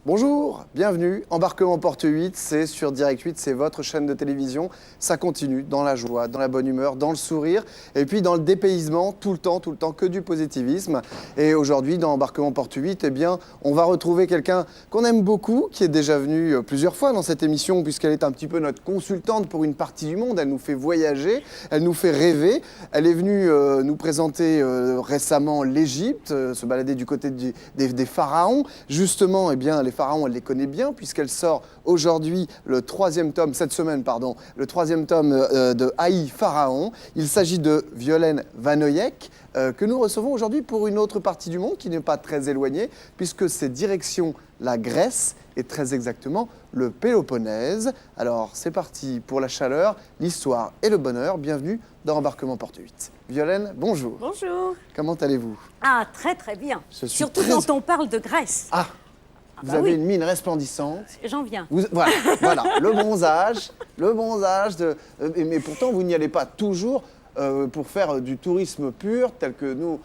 Bonjour, bienvenue. Embarquement Porte 8, c'est sur Direct 8, c'est votre chaîne de télévision. Ça continue dans la joie, dans la bonne humeur, dans le sourire et puis dans le dépaysement, tout le temps, que du positivisme. Et aujourd'hui, dans Embarquement Porte 8, eh bien, on va retrouver quelqu'un qu'on aime beaucoup, qui est déjà venu plusieurs fois dans cette émission, puisqu'elle est un petit peu notre consultante pour une partie du monde. Elle nous fait voyager, elle nous fait rêver. Elle est venue nous présenter récemment l'Égypte, se balader du côté des pharaons. Justement, eh bien, les pharaons, elle les connaît bien puisqu'elle sort aujourd'hui le troisième tome, cette semaine, pardon, le troisième tome de Haï Pharaon. Il s'agit de Violaine Vanoyek que nous recevons aujourd'hui pour une autre partie du monde qui n'est pas très éloignée puisque c'est direction la Grèce et très exactement le Péloponnèse. Alors c'est parti pour la chaleur, l'histoire et le bonheur. Bienvenue dans Embarquement Porte 8. Violaine, bonjour. Bonjour. Comment allez-vous? Ah, très très bien. Surtout très... quand on parle de Grèce. Ah, vous avez une mine resplendissante. J'en viens. Voilà, le bronzage, mais pourtant vous n'y allez pas toujours pour faire du tourisme pur tel que nous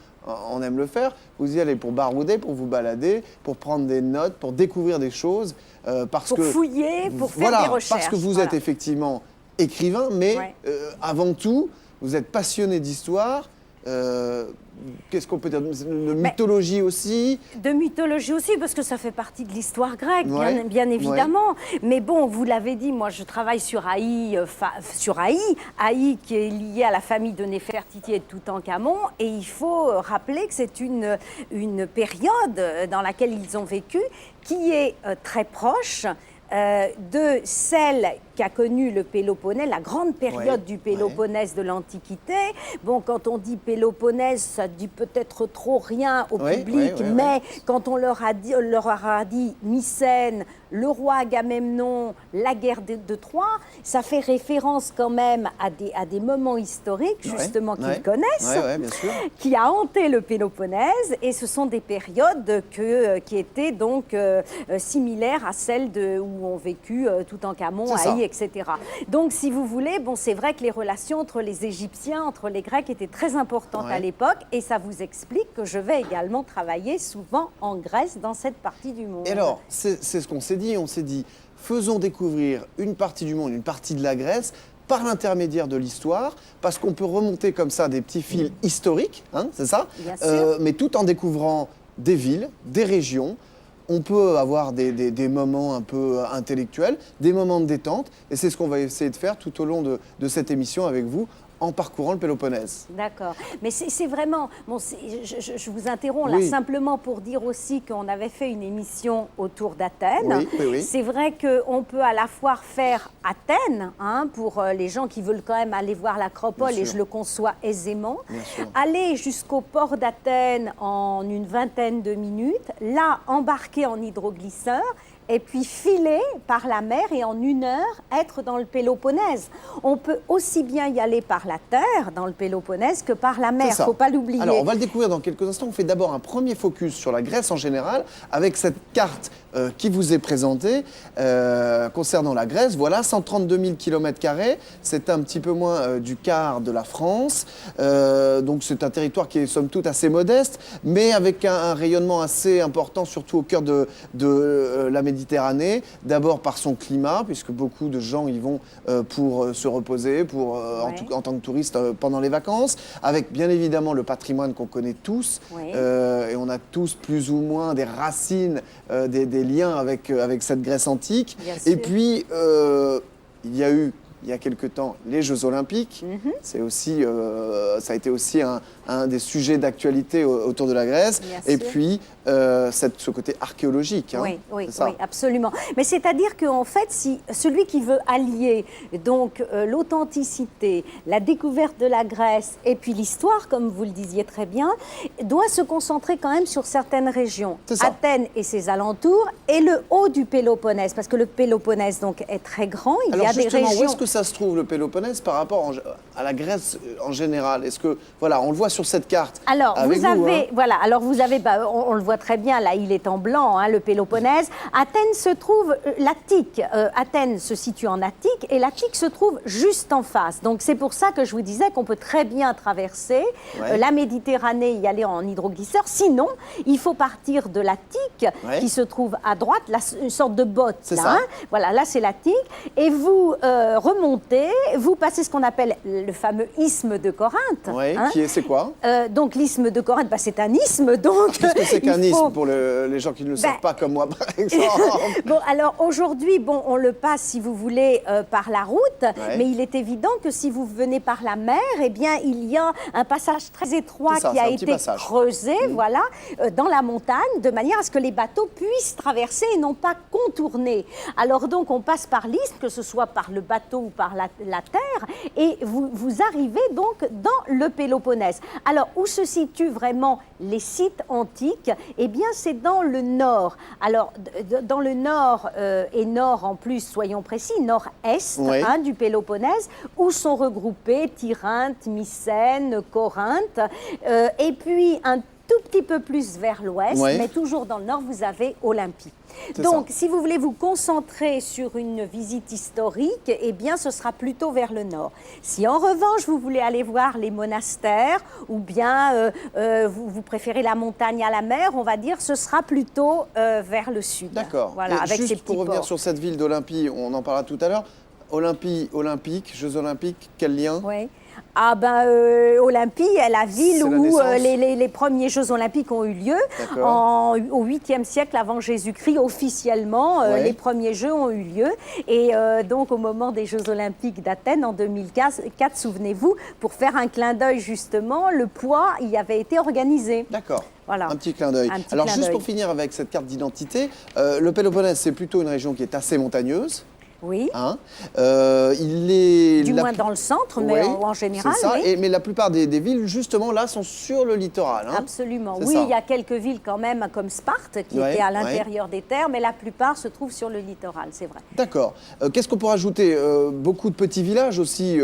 on aime le faire. Vous y allez pour barouder, pour vous balader, pour prendre des notes, pour découvrir des choses, pour fouiller, pour faire des recherches. Parce que vous êtes effectivement écrivain, mais avant tout, vous êtes passionné d'histoire. Qu'est-ce qu'on peut dire? De mythologie aussi? De mythologie aussi, parce que ça fait partie de l'histoire grecque, bien évidemment. Mais bon, vous l'avez dit, moi je travaille sur Haï, Haï qui est lié à la famille de Néfertiti et de Toutankhamon. Et il faut rappeler que c'est une période dans laquelle ils ont vécu qui est très proche de celle qu'a connue le Péloponnèse, la grande période du Péloponnèse de l'Antiquité. Bon, quand on dit Péloponnèse, ça dit peut-être trop rien au public, mais quand on leur aura dit Mycène, le roi Agamemnon, la guerre de Troie, ça fait référence quand même à des moments historiques, justement, qu'ils connaissent, bien sûr. qui a hanté le Péloponnèse, et ce sont des périodes qui étaient donc similaires à celles où ont vécu Toutankhamon, Haï, etc. Donc, si vous voulez, bon, c'est vrai que les relations entre les Égyptiens, entre les Grecs étaient très importantes à l'époque, et ça vous explique que je vais également travailler souvent en Grèce, dans cette partie du monde. Et alors, c'est ce qu'on s'est dit, faisons découvrir une partie du monde, une partie de la Grèce, par l'intermédiaire de l'histoire, parce qu'on peut remonter comme ça des petits fils historiques, hein, c'est ça? Bien sûr. Mais tout en découvrant des villes, des régions. On peut avoir des moments un peu intellectuels, des moments de détente, et c'est ce qu'on va essayer de faire tout au long de cette émission avec vous, en parcourant le Péloponnèse. D'accord. Mais c'est vraiment... Bon, je vous interromps là simplement pour dire aussi qu'on avait fait une émission autour d'Athènes. Oui. C'est vrai qu'on peut à la fois faire Athènes, hein, pour les gens qui veulent quand même aller voir l'Acropole, et je le conçois aisément. Aller jusqu'au port d'Athènes en une vingtaine de minutes, là, embarquer en hydroglisseur, et puis filer par la mer et en 1 heure être dans le Péloponnèse. On peut aussi bien y aller par la terre dans le Péloponnèse que par la mer, il ne faut pas l'oublier. Alors on va le découvrir dans quelques instants. On fait d'abord un premier focus sur la Grèce en général avec cette carte qui vous est présentée concernant la Grèce. Voilà, 132 000 km², c'est un petit peu moins du quart de la France. Donc c'est un territoire qui est somme toute assez modeste, mais avec un rayonnement assez important, surtout au cœur de la Méditerranée, d'abord par son climat, puisque beaucoup de gens y vont pour se reposer, en tant que touristes pendant les vacances, avec bien évidemment le patrimoine qu'on connaît tous, et on a tous plus ou moins des racines, des liens avec cette Grèce antique. Et puis, il y a eu, il y a quelque temps, les Jeux Olympiques. C'est aussi, ça a été aussi un des sujets d'actualité autour de la Grèce. Et puis, ce côté archéologique. Hein, oui, absolument. Mais c'est-à-dire qu'en fait, si celui qui veut allier donc l'authenticité, la découverte de la Grèce et puis l'histoire, comme vous le disiez très bien, doit se concentrer quand même sur certaines régions. Athènes et ses alentours, et le haut du Péloponnèse, parce que le Péloponnèse donc est très grand. Il y a des régions. Où est-ce que ça se trouve, le Péloponnèse, par rapport à la Grèce en général? Est-ce que, voilà, on le voit sur cette carte. Alors, vous avez, on le voit très bien, là, il est en blanc, hein, le Péloponnèse. Athènes se trouve, l'Attique, Athènes se situe en Attique et l'Attique se trouve juste en face. Donc c'est pour ça que je vous disais qu'on peut très bien traverser la Méditerranée, y aller en hydroglisseur. Sinon, il faut partir de l'Attique qui se trouve à droite, là, une sorte de botte. Là, hein. Voilà, là c'est l'Attique. Et vous remontez, vous passez ce qu'on appelle le fameux isthme de Corinthe. Oui, hein. C'est quoi donc l'isthme de Corinthe, bah, c'est un isthme. Donc, qu'est-ce que c'est qu'un isthme pour les gens qui ne le savent pas comme moi, par exemple? Bon, alors aujourd'hui, bon, on le passe, si vous voulez, par la route, mais il est évident que si vous venez par la mer, eh bien, il y a un passage très étroit qui a été creusé, voilà, dans la montagne, de manière à ce que les bateaux puissent traverser et non pas contourner. Alors donc, on passe par l'isthme, que ce soit par le bateau ou par la terre, et vous arrivez donc dans le Péloponnèse. Alors, où se situent vraiment les sites antiques? Eh bien, c'est dans le nord. Alors, dans le nord, et nord en plus, soyons précis, nord-est hein, du Péloponnèse, où sont regroupés Tyrinthe, Mycène, Corinthe, et puis un tout petit peu plus vers l'ouest, mais toujours dans le nord, vous avez Olympie. Donc, si vous voulez vous concentrer sur une visite historique, eh bien, ce sera plutôt vers le nord. Si en revanche, vous voulez aller voir les monastères ou bien vous préférez la montagne à la mer, on va dire, ce sera plutôt vers le sud. D'accord. Voilà, avec juste ces petits pour revenir ports. sur cette ville d'Olympie, on en parlera tout à l'heure. Olympique, Jeux Olympiques, quel lien? Oui. Ah ben, Olympie est la ville où les premiers Jeux Olympiques ont eu lieu. Au 8e siècle avant Jésus-Christ, officiellement, les premiers Jeux ont eu lieu. Et donc, au moment des Jeux Olympiques d'Athènes, en 2004, souvenez-vous, pour faire un clin d'œil justement, le poids y avait été organisé. D'accord. Voilà. Un petit clin d'œil. Alors, juste pour finir avec cette carte d'identité, le Péloponnèse, c'est plutôt une région qui est assez montagneuse. Oui. Hein il est du moins dans le centre, mais en général. Ça. Mais la plupart des villes, justement, là, sont sur le littoral. Hein. Absolument. Oui, il y a quelques villes quand même, comme Sparte, qui était à l'intérieur des terres, mais la plupart se trouvent sur le littoral, c'est vrai. D'accord. Qu'est-ce qu'on peut rajouter? Beaucoup de petits villages aussi,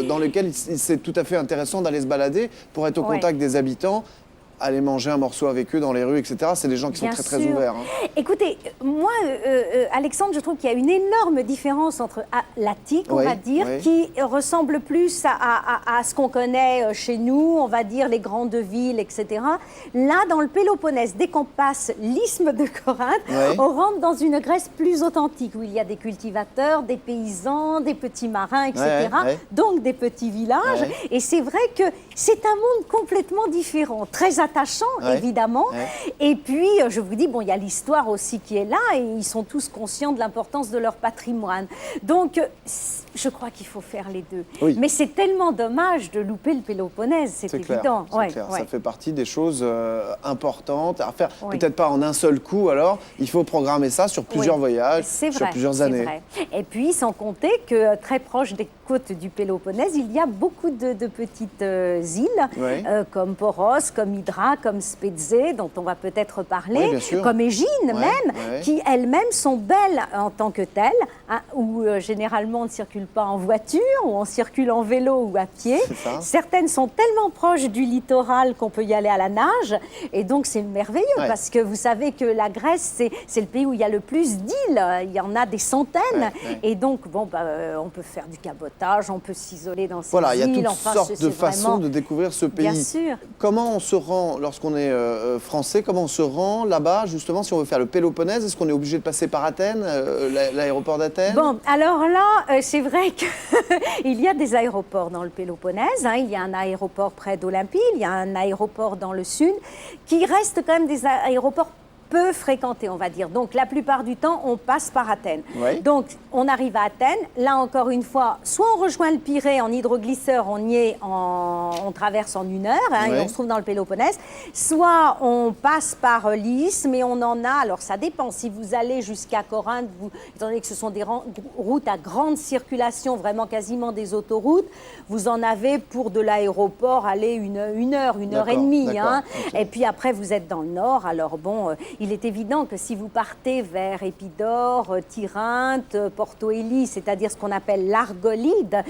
dans lesquels c'est tout à fait intéressant d'aller se balader pour être au contact des habitants. Aller manger un morceau avec eux dans les rues, etc. C'est des gens qui sont très, très ouverts. Hein. Écoutez, moi, Alexandre, je trouve qu'il y a une énorme différence entre l'Attique, on va dire, qui ressemble plus à ce qu'on connaît chez nous, on va dire les grandes villes, etc. Là, dans le Péloponnèse, dès qu'on passe l'isthme de Corinthe, on rentre dans une Grèce plus authentique, où il y a des cultivateurs, des paysans, des petits marins, etc. Donc des petits villages. Et c'est vrai que c'est un monde complètement différent, très attachant, évidemment. Et puis, je vous dis, bon, il y a l'histoire aussi qui est là et ils sont tous conscients de l'importance de leur patrimoine. Donc, je crois qu'il faut faire les deux. Mais c'est tellement dommage de louper le Péloponnèse, c'est évident. C'est clair. Ça fait partie des choses importantes à faire. Peut-être pas en un seul coup, alors. Il faut programmer ça sur plusieurs voyages, sur plusieurs années. Vrai. Et puis, sans compter que très proche des côtes du Péloponnèse, il y a beaucoup de petites îles, comme Poros, comme Hydra, comme Spetses, dont on va peut-être parler, comme Égine même, qui elles-mêmes sont belles en tant que telles, hein, où généralement on ne circule pas en voiture, ou on circule en vélo ou à pied. Certaines sont tellement proches du littoral qu'on peut y aller à la nage, et donc c'est merveilleux, parce que vous savez que la Grèce, c'est le pays où il y a le plus d'îles, il y en a des centaines, et donc bon, on peut faire du cabotage, on peut s'isoler dans ces îles. Il y a toutes sortes de façons de découvrir ce pays. Bien sûr. Comment on se rend, lorsqu'on est français, comment on se rend là-bas, justement, si on veut faire le Péloponnèse? Est-ce qu'on est obligé de passer par Athènes, l'aéroport d'Athènes? Bon, alors là, c'est vrai qu'il y a des aéroports dans le Péloponnèse. Hein. Il y a un aéroport près d'Olympie, il y a un aéroport dans le sud, qui restent quand même des aéroports peu fréquentés, on va dire. Donc, la plupart du temps, on passe par Athènes. Donc, on arrive à Athènes. Là, encore une fois, soit on rejoint le Pirée en hydroglisseur, on traverse en 1 heure, hein, et on se trouve dans le Péloponnèse. Soit on passe par l'isthme, mais on en a, alors ça dépend. Si vous allez jusqu'à Corinthe, étant donné que ce sont des routes à grande circulation, vraiment quasiment des autoroutes, vous en avez pour de l'aéroport, aller une heure et demie. Hein. Et puis après, vous êtes dans le nord. Alors bon, il est évident que si vous partez vers Épidore, Tirinthe, Porto Élie, c'est-à-dire ce qu'on appelle l'Argolide,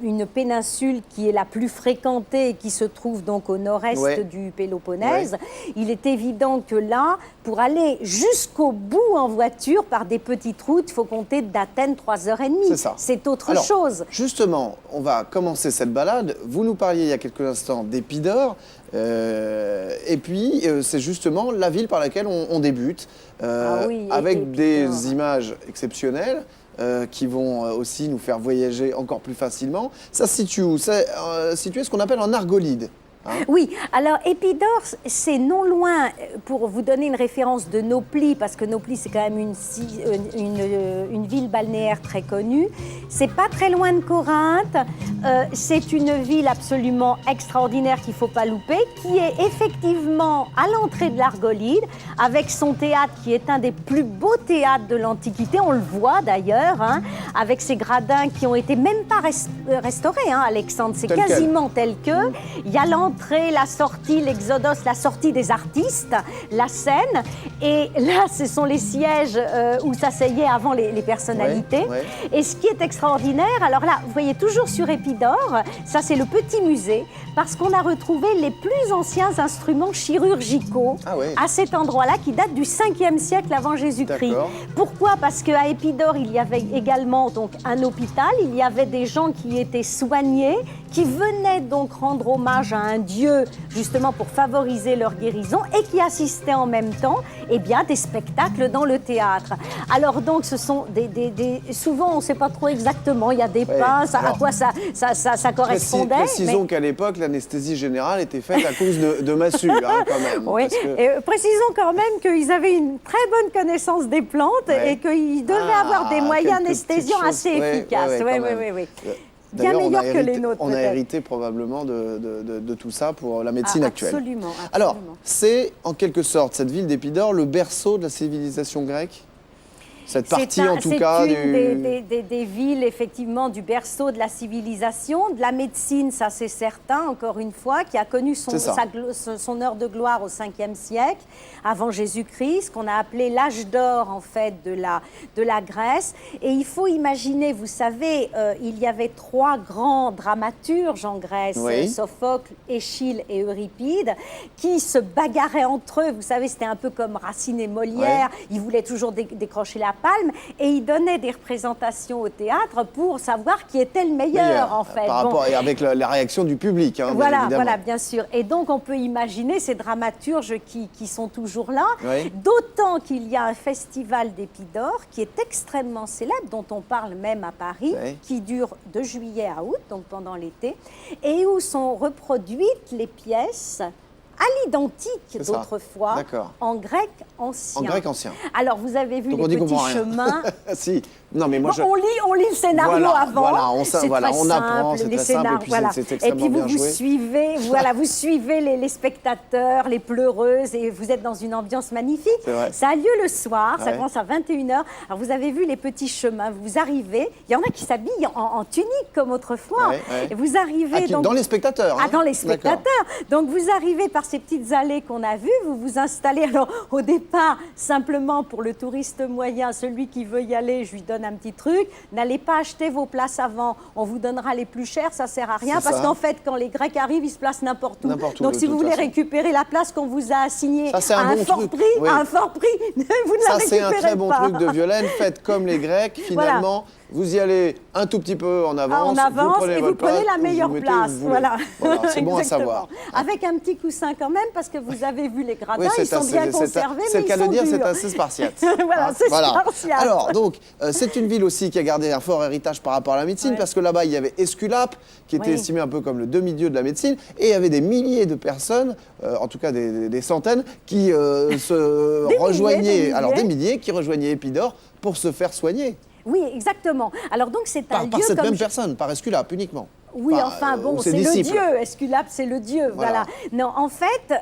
une péninsule qui est la plus fréquentée et qui se trouve donc au nord-est du Péloponnèse, il est évident que là, pour aller jusqu'au bout en voiture par des petites routes, il faut compter d'Athènes 3h30. C'est ça. C'est autre Alors, chose. Justement, on va commencer cette balade. Vous nous parliez il y a quelques instants d'Épidore. Et puis, c'est justement la ville par laquelle on débute, avec des images exceptionnelles qui vont aussi nous faire voyager encore plus facilement. Ça se situe où? C'est situé ce qu'on appelle en Argolide. Oui, alors Épidore, c'est non loin, pour vous donner une référence de Nauplie, parce que Nauplie, c'est quand même une ville balnéaire très connue. C'est pas très loin de Corinthe. C'est une ville absolument extraordinaire qu'il ne faut pas louper, qui est effectivement à l'entrée de l'Argolide, avec son théâtre qui est un des plus beaux théâtres de l'Antiquité. On le voit d'ailleurs, hein, avec ses gradins qui ont été même pas restaurés, hein, Alexandre. C'est quasiment tel que. Il y a l'entrée, la sortie, l'exodos, la sortie des artistes, la scène. Et là, ce sont les sièges où s'asseyaient avant les personnalités. Et ce qui est extraordinaire, alors là, vous voyez toujours sur Épidore, ça c'est le petit musée, parce qu'on a retrouvé les plus anciens instruments chirurgicaux à cet endroit-là, qui datent du 5e siècle avant Jésus-Christ. Pourquoi? Parce qu'à Épidore, il y avait également donc, un hôpital, il y avait des gens qui étaient soignés, qui venaient donc rendre hommage à un dieu, justement pour favoriser leur guérison, et qui assistaient en même temps des spectacles dans le théâtre. Alors donc, ce sont souvent, on ne sait pas trop exactement, il y a des pinces, à quoi ça correspondait. Précisons qu'à l'époque, l'anesthésie générale était faite à cause de massues, hein, quand même. Oui, et précisons quand même qu'ils avaient une très bonne connaissance des plantes et qu'ils devaient avoir des moyens anesthésiants assez efficaces. Oui. Bien meilleur que les nôtres. On a hérité probablement de tout ça pour la médecine actuelle. Absolument. Alors, c'est en quelque sorte, cette ville d'Épidore, le berceau de la civilisation grecque? Cette partie, en tout cas, c'est une des villes, effectivement, du berceau de la civilisation, de la médecine, ça c'est certain, encore une fois, qui a connu son heure de gloire au 5e siècle, avant Jésus-Christ, qu'on a appelé l'âge d'or, en fait, de la Grèce. Et il faut imaginer, vous savez, il y avait 3 grands dramaturges en Grèce, Sophocle, Échille et Euripide, qui se bagarraient entre eux. Vous savez, c'était un peu comme Racine et Molière, ils voulaient toujours décrocher la palme, et il donnait des représentations au théâtre pour savoir qui était le meilleur, en fait. Par rapport, et avec la réaction du public, hein, voilà, bien sûr. Et donc, on peut imaginer ces dramaturges qui sont toujours là, d'autant qu'il y a un festival d'Épidore qui est extrêmement célèbre, dont on parle même à Paris, qui dure de juillet à août, donc pendant l'été, et où sont reproduites les pièces à l'identique d'autrefois, en grec ancien. En grec ancien. Alors, vous avez vu les petits chemins. Si. Non, mais moi, on lit le scénario avant. Voilà, on apprend, c'est très simple, et puis c'est extrêmement bien joué. Vous suivez les spectateurs, les pleureuses, et vous êtes dans une ambiance magnifique. Ça a lieu le soir, ça commence à 21h. Alors, vous avez vu les petits chemins, vous arrivez, il y en a qui s'habillent en tunique, comme autrefois. Et vous arrivez... dans les spectateurs. Dans les spectateurs. Donc, vous arrivez par ces petites allées qu'on a vues, vous vous installez, alors au départ, simplement pour le touriste moyen, celui qui veut y aller, je lui donne un petit truc, n'allez pas acheter vos places avant, on vous donnera les plus chères, ça sert à rien, parce qu'en fait, quand les Grecs arrivent, ils se placent n'importe où. Donc si vous voulez récupérer la place qu'on vous a assignée à un fort prix, vous ne la récupérez pas. Ça, c'est un très bon truc de Violaine, faites comme les Grecs, finalement. Vous y allez un tout petit peu en avance, vous prenez la meilleure place. Voilà, c'est bon à savoir. Avec un petit coussin quand même, parce que vous avez vu les gradins, ils sont bien conservés, mais c'est le cas de dire, durs. c'est assez spartiate. C'est spartiate. Alors, donc, c'est une ville aussi qui a gardé un fort héritage par rapport à la médecine, parce que là-bas, il y avait Esculape, qui était estimé un peu comme le demi-dieu de la médecine, et il y avait des milliers de personnes, en tout cas des centaines, qui se rejoignaient, des milliers qui rejoignaient Épidore pour se faire soigner. Oui, exactement. Alors donc c'est un lieu par cette même personne, par Esculape uniquement. Oui, enfin bon, c'est le dieu. Esculape, c'est le dieu. Voilà. Non, en fait,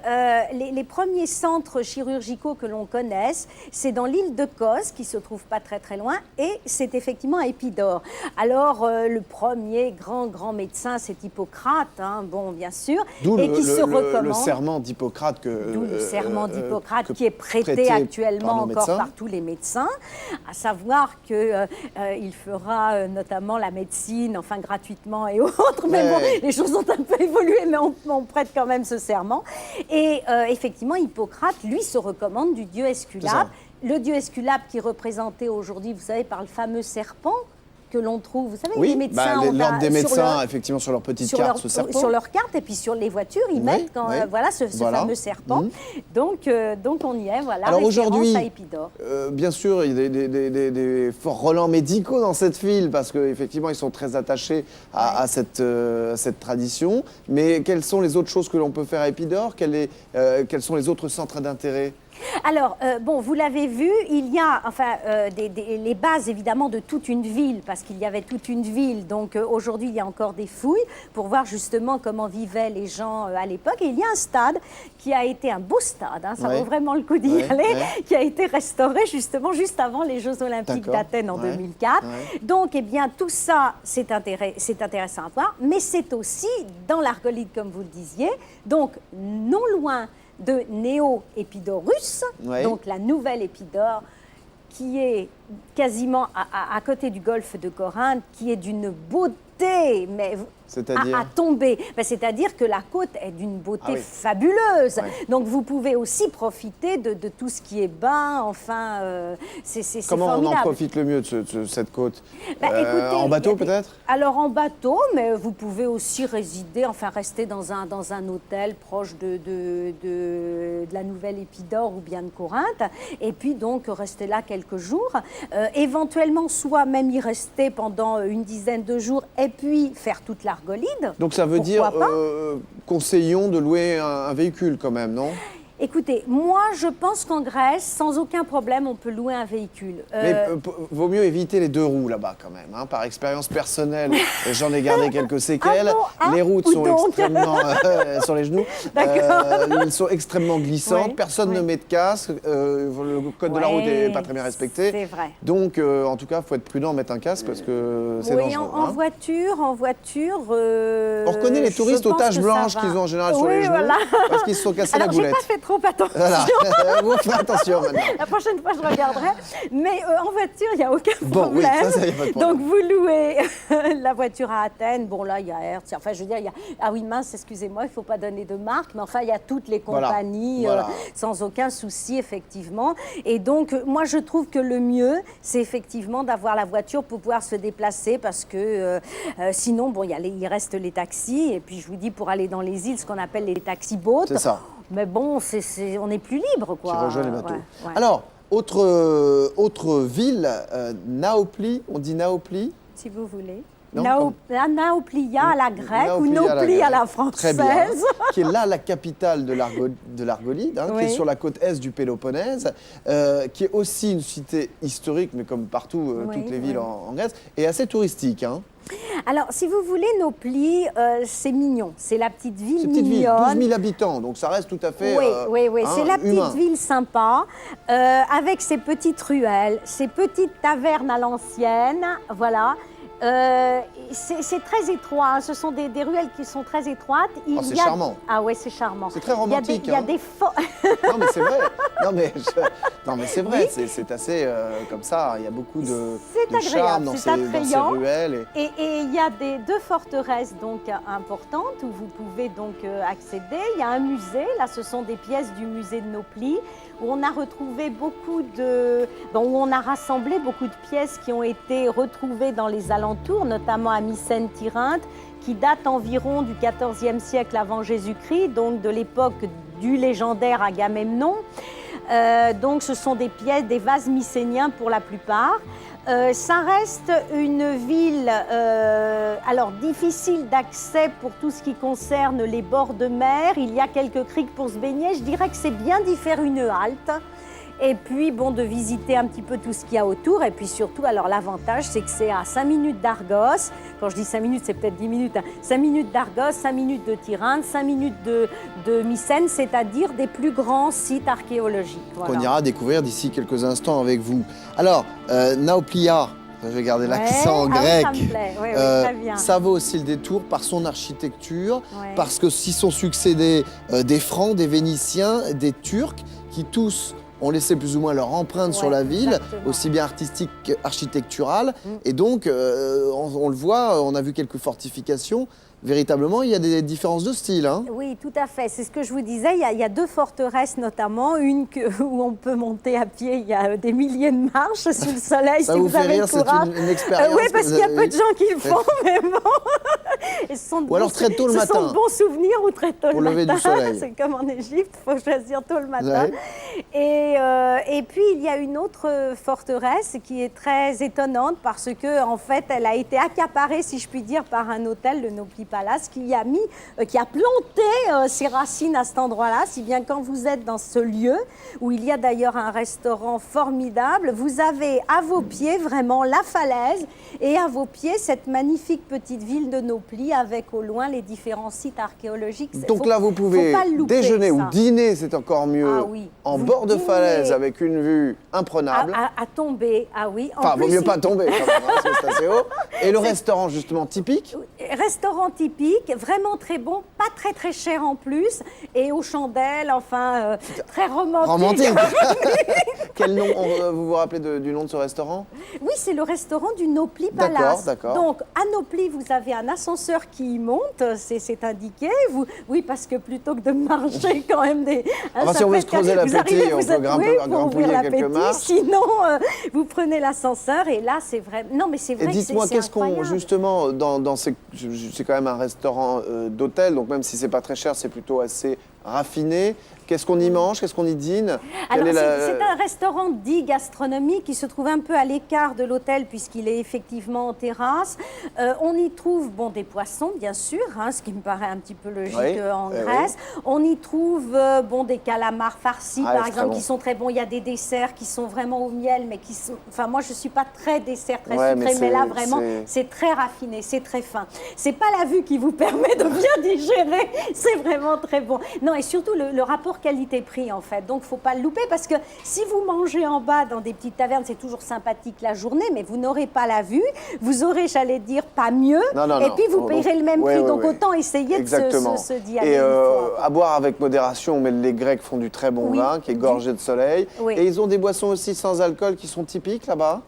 les premiers centres chirurgicaux que l'on connaisse, c'est dans l'île de Kos, qui se trouve pas très très loin, et c'est effectivement à Épidore. Alors, le premier grand médecin, c'est Hippocrate, hein, bon, bien sûr, et qui se recommande. Le serment d'Hippocrate D'où le serment d'Hippocrate qui est prêté actuellement encore par tous les médecins, à savoir qu'il fera notamment la médecine, enfin gratuitement et autres, mais bon, les choses ont un peu évolué, mais on prête quand même ce serment. Et effectivement, Hippocrate, lui, se recommande du dieu Esculape. Le dieu Esculape qui est représenté aujourd'hui, vous savez, par le fameux serpent que l'on trouve, vous savez, les médecins l'ordre des médecins, effectivement, sur leur petite carte, ce serpent. Sur leur carte, et puis sur les voitures, ils mettent voilà, ce fameux serpent. Donc, on y est, voilà, alors aujourd'hui, à Épidore. Bien sûr, il y a des forts relents médicaux dans cette ville, parce qu'effectivement, ils sont très attachés à cette tradition. Mais quelles sont les autres choses que l'on peut faire à Épidore? Quels sont les autres centres d'intérêt? Alors, bon, vous l'avez vu, il y a les bases évidemment de toute une ville, parce qu'il y avait toute une ville. Donc aujourd'hui, il y a encore des fouilles pour voir justement comment vivaient les gens à l'époque. Et il y a un stade qui a été un beau stade, hein, ça vaut vraiment le coup d'y aller, qui a été restauré justement juste avant les Jeux Olympiques d'Athènes en 2004. Donc, eh bien, tout ça, c'est intéressant à voir, mais c'est aussi dans l'Argolide, comme vous le disiez, donc non loin de Néo-Épidorus, donc la nouvelle Épidore, qui est quasiment à côté du golfe de Corinthe, qui est d'une beauté, mais à tomber. C'est-à-dire que la côte est d'une beauté fabuleuse. Donc vous pouvez aussi profiter de tout ce qui est bain, enfin, c'est comment formidable. On en profite le mieux de cette côte? Écoutez, en bateau peut-être? Alors en bateau, mais vous pouvez aussi résider, enfin rester dans un hôtel proche de la nouvelle Épidore ou bien de Corinthe, et puis donc rester là quelques jours, éventuellement soit même y rester pendant une dizaine de jours, et puis faire toute l'Argolide. Donc ça veut dire, conseillons de louer un véhicule quand même, non? Écoutez, moi je pense qu'en Grèce, sans aucun problème, on peut louer un véhicule. Mais vaut mieux éviter les 2 roues là-bas quand même, hein, par expérience personnelle. J'en ai gardé quelques séquelles. Les routes sont extrêmement sur les genoux. Elles sont extrêmement glissantes. Personne ne met de casque. Le code de la route n'est pas très bien respecté. C'est vrai. Donc, en tout cas, il faut être prudent, mettre un casque parce que c'est dangereux. En voiture. On reconnaît les touristes aux taches blanches qu'ils ont en général sur les genoux parce qu'ils se sont cassés la boulette. J'ai pas fait trop attention. Voilà. Vous faites attention maintenant. La prochaine fois, je regarderai. Mais en voiture, il n'y a aucun problème. Oui, ça, y a pas de problème. Donc, vous louez la voiture à Athènes. Bon, là, il y a Hertz. Enfin, je veux dire, il y a... Ah oui, mince, excusez-moi, il ne faut pas donner de marque. Mais enfin, il y a toutes les compagnies, sans aucun souci, effectivement. Et donc, moi, je trouve que le mieux, c'est effectivement d'avoir la voiture pour pouvoir se déplacer. Parce que sinon, bon, il reste les taxis. Et puis, je vous dis, pour aller dans les îles, ce qu'on appelle les taxi-boats. C'est ça. Mais bon, on est plus libre, quoi. Qui rejoint les bateaux. Alors, autre ville, Nauplie, on dit Nauplie? Si vous voulez. Nauplia à la grecque ou Nauplie à la française. Très bien. Qui est là la capitale de l'Argolide, hein, qui est sur la côte est du Péloponnèse, qui est aussi une cité historique, mais comme partout, toutes les villes en Grèce, et assez touristique. Hein. Alors, si vous voulez, Nauplie, c'est mignon. C'est la petite ville mignonne. Petite ville, 12 000 habitants, donc ça reste tout à fait Oui, c'est la humain. petite ville sympa, avec ses petites ruelles, ses petites tavernes à l'ancienne, voilà. C'est très étroit, ce sont des ruelles qui sont très étroites. C'est charmant. Ah ouais, c'est charmant. C'est très romantique. Il y a des Non mais c'est vrai. Non mais c'est vrai, c'est assez comme ça. Il y a beaucoup de charme dans ces ruelles. Et il y a 2 forteresses donc importantes où vous pouvez donc accéder. Il y a un musée, là ce sont des pièces du musée de Nauplie, où on a retrouvé où on a rassemblé beaucoup de pièces qui ont été retrouvées dans les alentours, notamment à Mycène-Tyrinthe, qui date environ du XIVe siècle avant Jésus-Christ, donc de l'époque du légendaire Agamemnon. Donc ce sont des pièces, des vases mycéniens pour la plupart. Ça reste une ville alors difficile d'accès pour tout ce qui concerne les bords de mer. Il y a quelques criques pour se baigner. Je dirais que c'est bien d'y faire une halte Et puis, bon, de visiter un petit peu tout ce qu'il y a autour. Et puis surtout, alors l'avantage, c'est que c'est à 5 minutes d'Argos. Quand je dis 5 minutes, c'est peut-être 10 minutes. 5 minutes d'Argos, 5 minutes de Tirane, 5 minutes de Mycène, c'est-à-dire des plus grands sites archéologiques. Voilà. Qu'on ira découvrir d'ici quelques instants avec vous. Alors, Nauplia, je vais garder l'accent grec. Ça me plaît. Oui, très bien. Ça vaut aussi le détour par son architecture, Ouais. parce que s'y sont succédés des Francs, des Vénitiens, des Turcs, qui tous ont laissé plus ou moins leur empreinte sur la ville, exactement. aussi bien artistique qu'architecturale. Et donc, on le voit, on a vu quelques fortifications. Véritablement, il y a des différences de style. Hein. Oui, tout à fait. C'est ce que je vous disais. Il y a deux forteresses notamment. Une où on peut monter à pied. Il y a des milliers de marches sous le soleil. Ça si vous vous fait avez rire, le c'est courage. une expérience. Oui, parce qu'il y a que peu de gens qui le font, mais bon. Et ce sont de Ou alors très tôt le matin. Ce sont de bons souvenirs ou très tôt Pour le lever matin. du soleil. C'est comme en Égypte, il faut choisir tôt le matin. Ouais. Et puis, il y a une autre forteresse qui est très étonnante parce que, en fait, elle a été accaparée, si je puis dire, par un hôtel, le Naupli Palace, qui a planté ses racines à cet endroit-là, si bien quand vous êtes dans ce lieu, où il y a d'ailleurs un restaurant formidable, vous avez à vos pieds vraiment la falaise et à vos pieds cette magnifique petite ville de Naupli avec au loin les différents sites archéologiques. Donc là, vous pouvez déjeuner ou dîner, c'est encore mieux, en bord de falaise avec une vue imprenable. À tomber, ah oui. Enfin, vaut mieux pas tomber, quand même, hein, parce que c'est assez haut. Et le restaurant, justement, typique? Restaurant typique, vraiment très bon, pas très cher en plus, et aux chandelles, enfin, très romantique. Romantique. Quel nom, vous vous rappelez du nom de ce restaurant? Oui, c'est le restaurant du Naupli Palace. D'accord. Donc, à Naupli, vous avez un ascenseur qui y monte, c'est indiqué. Oui, parce que plutôt que de marcher quand même si on veut se creuser l'appétit, on peut grampouiller quelques marches. Sinon, vous prenez l'ascenseur et là, c'est vrai. Non, mais c'est vrai. Et dites-moi, qu'est-ce qu'on, justement, c'est quand même un restaurant d'hôtel, donc même si c'est pas très cher, c'est plutôt assez raffiné. Qu'est-ce qu'on y mange? Qu'est-ce qu'on y dîne? Alors, c'est un restaurant dit gastronomique qui se trouve un peu à l'écart de l'hôtel puisqu'il est effectivement en terrasse. On y trouve des poissons, bien sûr, hein, ce qui me paraît un petit peu logique en Grèce. Oui. On y trouve des calamars farcis, par exemple, qui sont très bons. Il y a des desserts qui sont vraiment au miel, mais qui sont... Enfin, moi, je ne suis pas très dessert, très sucré, mais là, vraiment, c'est très raffiné, c'est très fin. C'est pas la vue qui vous permet de bien digérer, c'est vraiment très bon. Non, et surtout, le rapport qualité-prix, en fait. Donc, il ne faut pas le louper parce que si vous mangez en bas dans des petites tavernes, c'est toujours sympathique la journée, mais vous n'aurez pas la vue. Vous aurez, j'allais dire, pas mieux. Et puis, vous payerez le même prix. Donc, autant essayer de se d'y aller. Et à boire avec modération, mais les Grecs font du très bon vin qui est gorgé de soleil. Oui. Et ils ont des boissons aussi sans alcool qui sont typiques là-bas?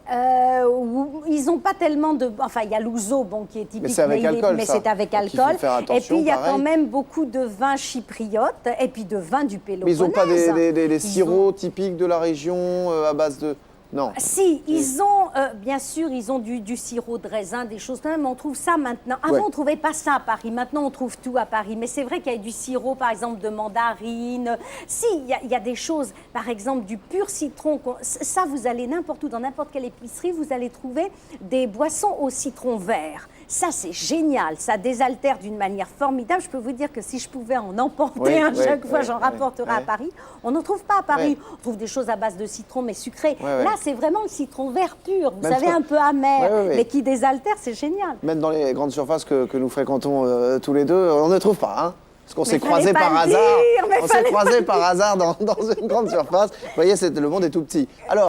Ils n'ont pas tellement de... Enfin, il y a l'ouzo, qui est typique, mais c'est avec alcool, mais c'est avec alcool. Et puis, il y a quand même beaucoup de vins chypriotes et puis de vins du Péloponnèse. Mais ils n'ont pas des sirops typiques de la région à base de... Non. Si, ils ont, bien sûr, ils ont du sirop de raisin, des choses comme ça, mais on trouve ça maintenant. Avant, on ne trouvait pas ça à Paris. Maintenant, on trouve tout à Paris. Mais c'est vrai qu'il y a du sirop, par exemple, de mandarine. Si, il y a des choses, par exemple, du pur citron. Ça, vous allez n'importe où, dans n'importe quelle épicerie, vous allez trouver des boissons au citron vert. Ça, c'est génial. Ça désaltère d'une manière formidable. Je peux vous dire que si je pouvais en emporter chaque fois, j'en rapporterais à Paris. On n'en trouve pas à Paris. On trouve des choses à base de citron, mais sucrées. Là, c'est vraiment le citron vert pur. Vous savez, un peu amer, mais qui désaltère. C'est génial. Même dans les grandes surfaces que nous fréquentons tous les deux, on ne trouve pas. Hein, parce qu'on s'est croisés par hasard. On s'est croisés par hasard dans une grande surface. Vous voyez, le monde est tout petit. Alors,